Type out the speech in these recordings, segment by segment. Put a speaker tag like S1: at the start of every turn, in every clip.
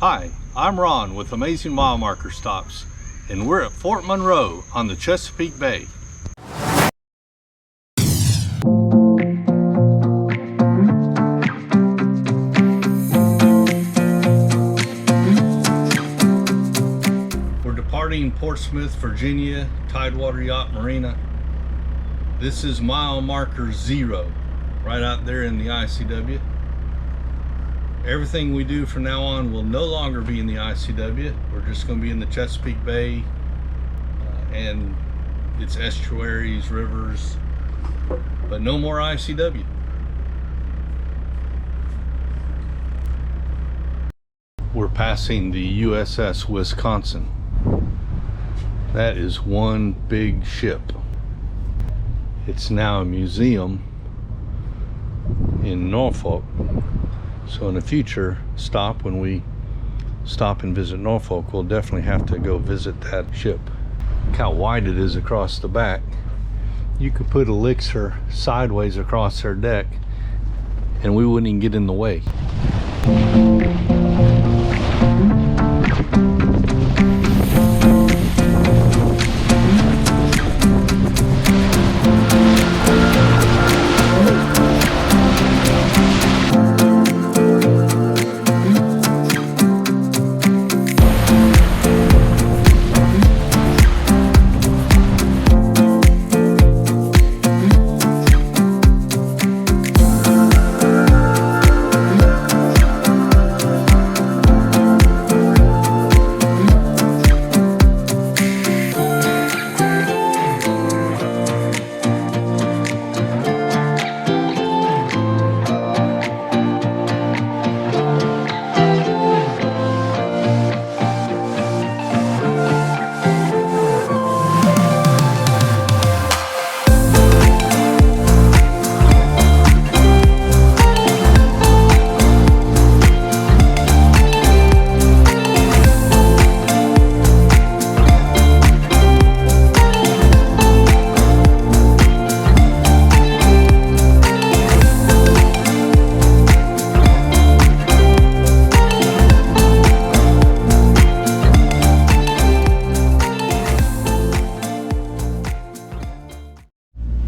S1: Hi, I'm Ron with Amazing Mile Marker Stops, and we're at Fort Monroe on the Chesapeake Bay. We're departing Portsmouth, Virginia, Tidewater Yacht Marina. This is mile marker 0, right out there in the ICW. Everything we do from now on will no longer be in the ICW. We're just going to be in the Chesapeake Bay and its estuaries, rivers, but no more ICW. We're passing the USS Wisconsin. That is one big ship. It's now a museum in Norfolk. So in the future stop, when we stop and visit Norfolk, we'll definitely have to go visit that ship. Look how wide it is across the back. You could put a elixir sideways across their deck and we wouldn't even get in the way.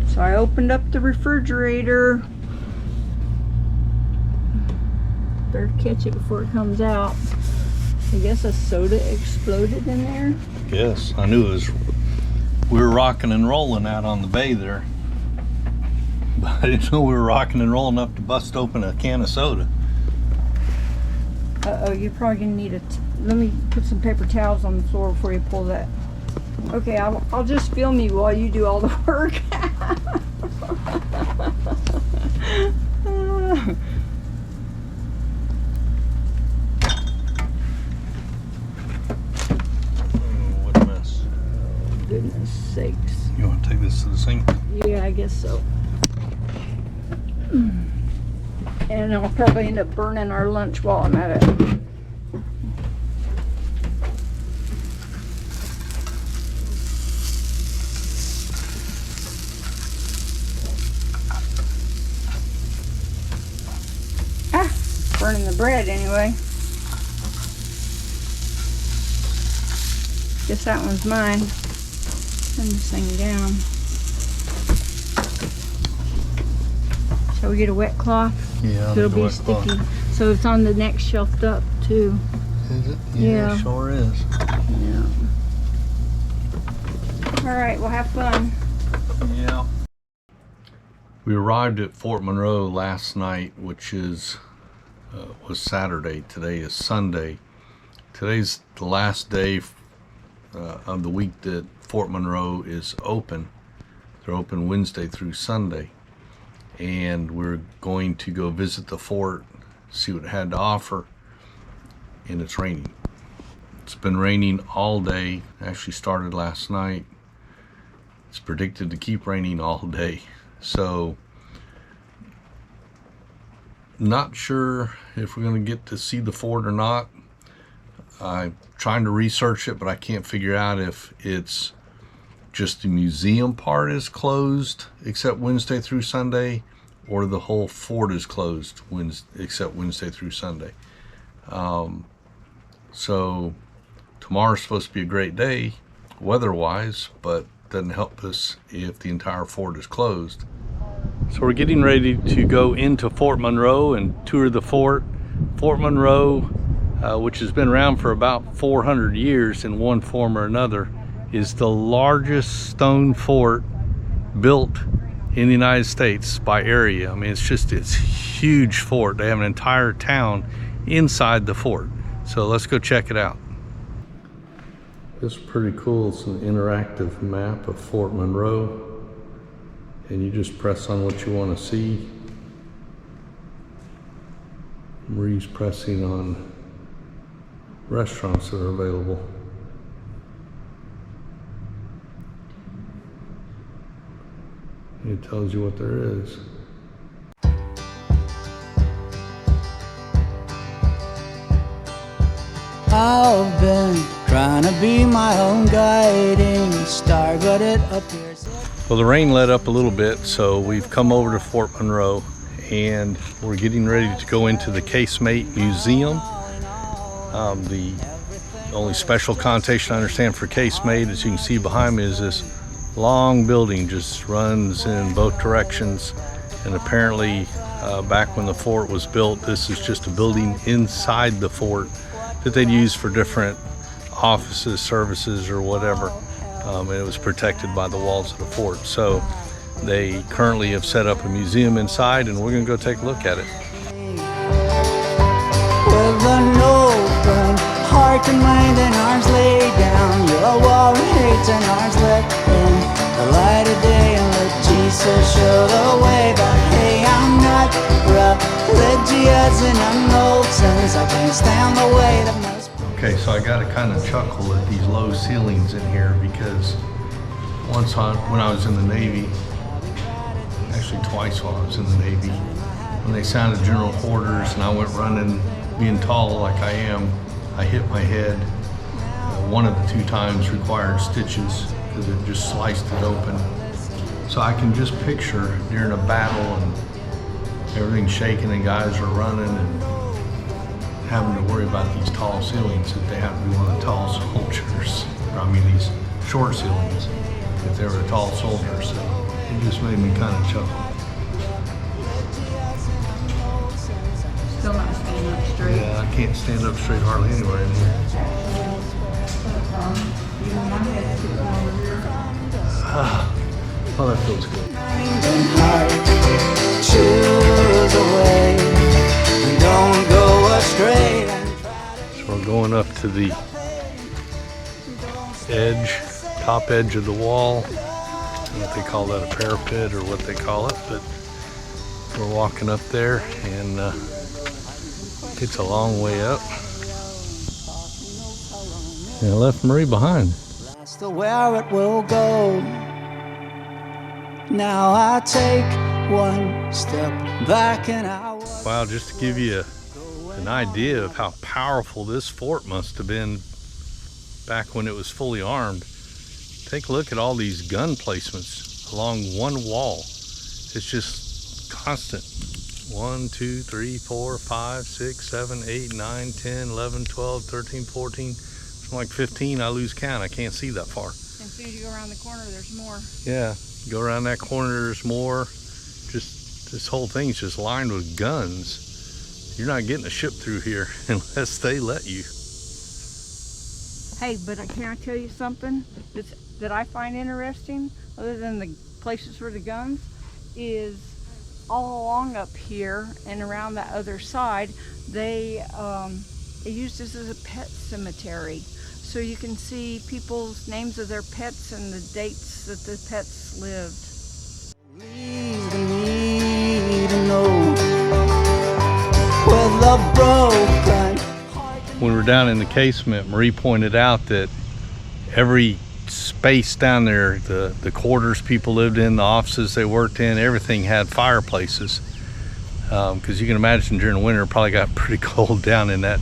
S2: So I opened up the refrigerator. Better catch it before it comes out. I guess a soda exploded in there.
S1: Yes, I knew it was. We were rocking and rolling out on the bay there. But I didn't know we were rocking and rolling enough to bust open a can of soda.
S2: Uh-oh, you're probably gonna need let me put some paper towels on the floor before you pull that. Okay, I'll just film you while you do all the work.
S1: What a mess.
S2: Goodness sakes.
S1: You want to take this to the sink?
S2: Yeah, I guess so. And I'll probably end up burning our lunch while I'm at it. Burning the bread anyway. Guess that one's mine. Turn this thing down. Shall we get a wet cloth?
S1: Yeah,
S2: It'll be sticky. So it's on the next shelf up too.
S1: Is it? Yeah, it sure is.
S2: Yeah. All right, we'll have fun.
S1: Yeah. We arrived at Fort Monroe last night, which was Saturday. Today is Sunday. Today's the last day of the week that Fort Monroe is open. They're open Wednesday through Sunday. And we're going to go visit the fort, see what it had to offer, and it's raining. It's been raining all day. Actually started last night. It's predicted to keep raining all day. So not sure if we're going to get to see the fort or not. I'm trying to research it, but I can't figure out if it's just the museum part is closed except Wednesday through Sunday, or the whole fort is closed except Wednesday through Sunday. So tomorrow's supposed to be a great day weather-wise, but doesn't help us if the entire fort is closed. So we're getting ready to go into Fort Monroe and tour the fort. Fort Monroe, which has been around for about 400 years in one form or another, is the largest stone fort built in the United States by area. I mean, it's huge fort. They have an entire town inside the fort. So let's go check it out. This is pretty cool. It's an interactive map of Fort Monroe, and you just press on what you want to see. Marie's pressing on restaurants that are available. It tells you what there is.
S3: I've been trying to be my own guiding star, but it appears.
S1: Well, the rain let up a little bit, so we've come over to Fort Monroe and we're getting ready to go into the Casemate Museum. The only special connotation I understand for Casemate, as you can see behind me, is this long building just runs in both directions, and apparently back when the fort was built, this is just a building inside the fort that they'd use for different offices, services, or whatever, and it was protected by the walls of the fort. So they currently have set up a museum inside, and we're gonna go take a look at it.
S3: With an open heart and mind and arms laid down, your wall of hate and arms let in the light of day, and let Jesus show the way. But hey, I'm not religious and I'm old since I can't stand the weight of most.
S1: Okay, so I got to kind of chuckle at these low ceilings in here, because when I was in the Navy, actually twice while I was in the Navy, when they sounded general quarters and I went running, being tall like I am, I hit my head. One of the two times required stitches because it just sliced it open. So I can just picture during a battle and everything's shaking and guys are running and having to worry about these tall ceilings if they have to be one of the tall soldiers. Or I mean these short ceilings if they were a tall soldier. So it just made me kind of chuckle.
S2: Still not standing up straight.
S1: Yeah, I can't stand up straight hardly anywhere in here. Oh, that feels good.
S3: And heart, choose a way, don't go astray.
S1: So we're going up to the top edge of the wall. I don't know if they call that a parapet or what they call it, but we're walking up there, and it's a long way up. And I left Marie behind.
S3: That's the where it will go. Now I take one step back and I was.
S1: Wow, just to give you an idea of how powerful this fort must have been back when it was fully armed. Take a look at all these gun placements along one wall. It's just constant. 1, 2, 3, 4, 5, 6, 7, 8, 9, 10, 11, 12, 13, 14, something like 15. I lose count. I can't see that far.
S2: And as soon as you go around the corner, there's more.
S1: Yeah, go around that corner, there's more. Just this whole thing's just lined with guns. You're not getting a ship through here unless they let you.
S2: Hey, but can I tell you something that I find interesting, other than the places for the guns, is all along up here and around that other side, they used this as a pet cemetery. So you can see people's names of their pets and the dates that the pets lived.
S3: Leave me to know with a broken heart.
S1: When we were down in the casement, Marie pointed out that every space down there, the quarters people lived in, the offices they worked in, everything had fireplaces. Because you can imagine during the winter it probably got pretty cold down in that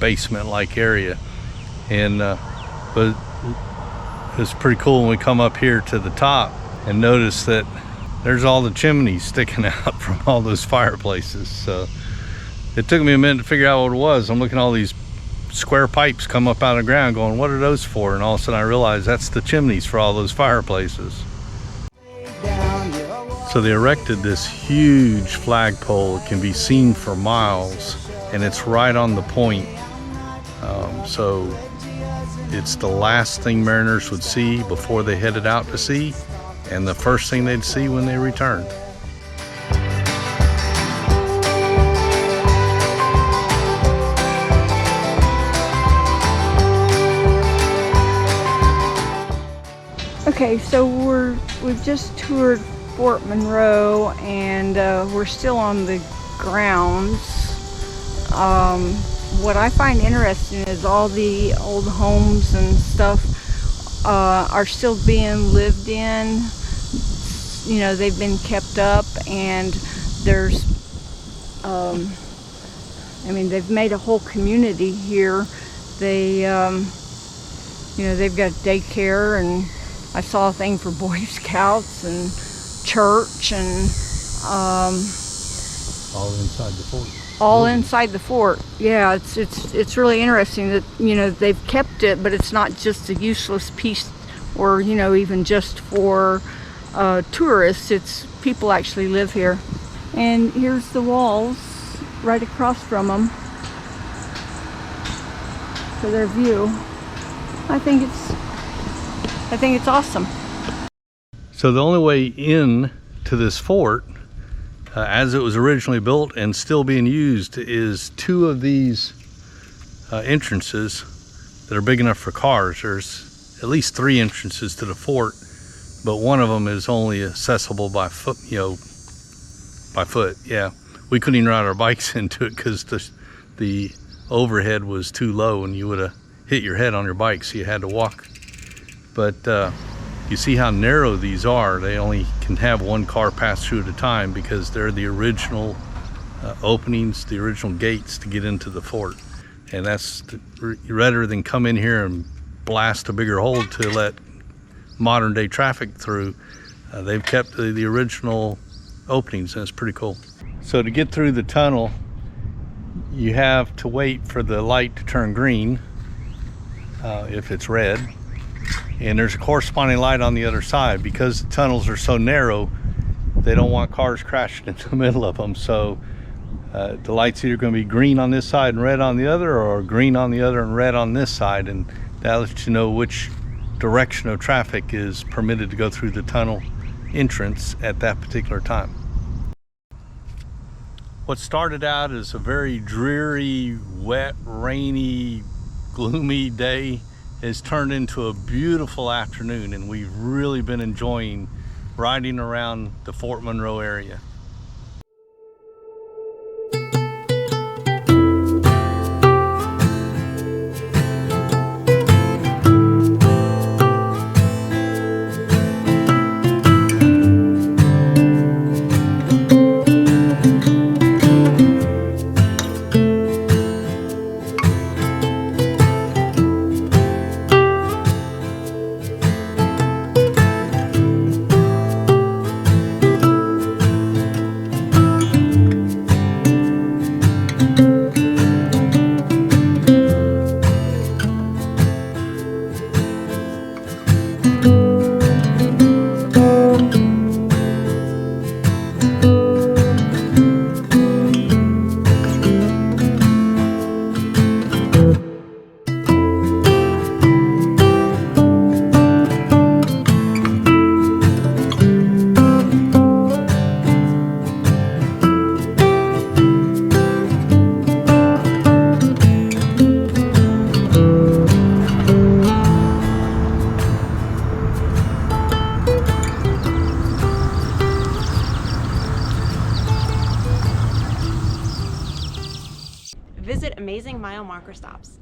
S1: basement-like area. And but it's pretty cool when we come up here to the top and notice that there's all the chimneys sticking out from all those fireplaces. So it took me a minute to figure out what it was. I'm looking at all these square pipes come up out of the ground going, what are those for? And all of a sudden I realized that's the chimneys for all those fireplaces. So they erected this huge flagpole. It can be seen for miles, and it's right on the point. So it's the last thing mariners would see before they headed out to sea, and the first thing they'd see when they returned.
S2: Okay, so we've just toured Fort Monroe, and we're still on the grounds. What I find interesting is all the old homes and stuff are still being lived in. You know, they've been kept up, and there's I mean, they've made a whole community here. They you know, they've got daycare, and I saw a thing for Boy Scouts and church, and
S1: All inside the fort.
S2: all inside the fort. Yeah, it's really interesting that, you know, they've kept it, but it's not just a useless piece, or, you know, even just for tourists. It's people actually live here. And here's the walls right across from them for their view. I think it's awesome.
S1: So the only way in to this fort, as it was originally built and still being used, is two of these entrances that are big enough for cars. There's at least 3 entrances to the fort, but one of them is only accessible by foot. Yeah, we couldn't even ride our bikes into it because the overhead was too low, and you would have hit your head on your bike, so you had to walk. But you see how narrow these are. They only can have 1 car pass through at a time because they're the original openings, the original gates to get into the fort. And that's rather than come in here and blast a bigger hole to let modern day traffic through, they've kept the original openings, and it's pretty cool. So to get through the tunnel, you have to wait for the light to turn green if it's red. And there's a corresponding light on the other side. Because the tunnels are so narrow, they don't want cars crashing into the middle of them. So the light's either going to be green on this side and red on the other, or green on the other and red on this side, and that lets you know which direction of traffic is permitted to go through the tunnel entrance at that particular time. What started out as a very dreary, wet, rainy, gloomy day has turned into a beautiful afternoon, and we've really been enjoying riding around the Fort Monroe area.
S4: Visit Amazing Mile Marker Stops.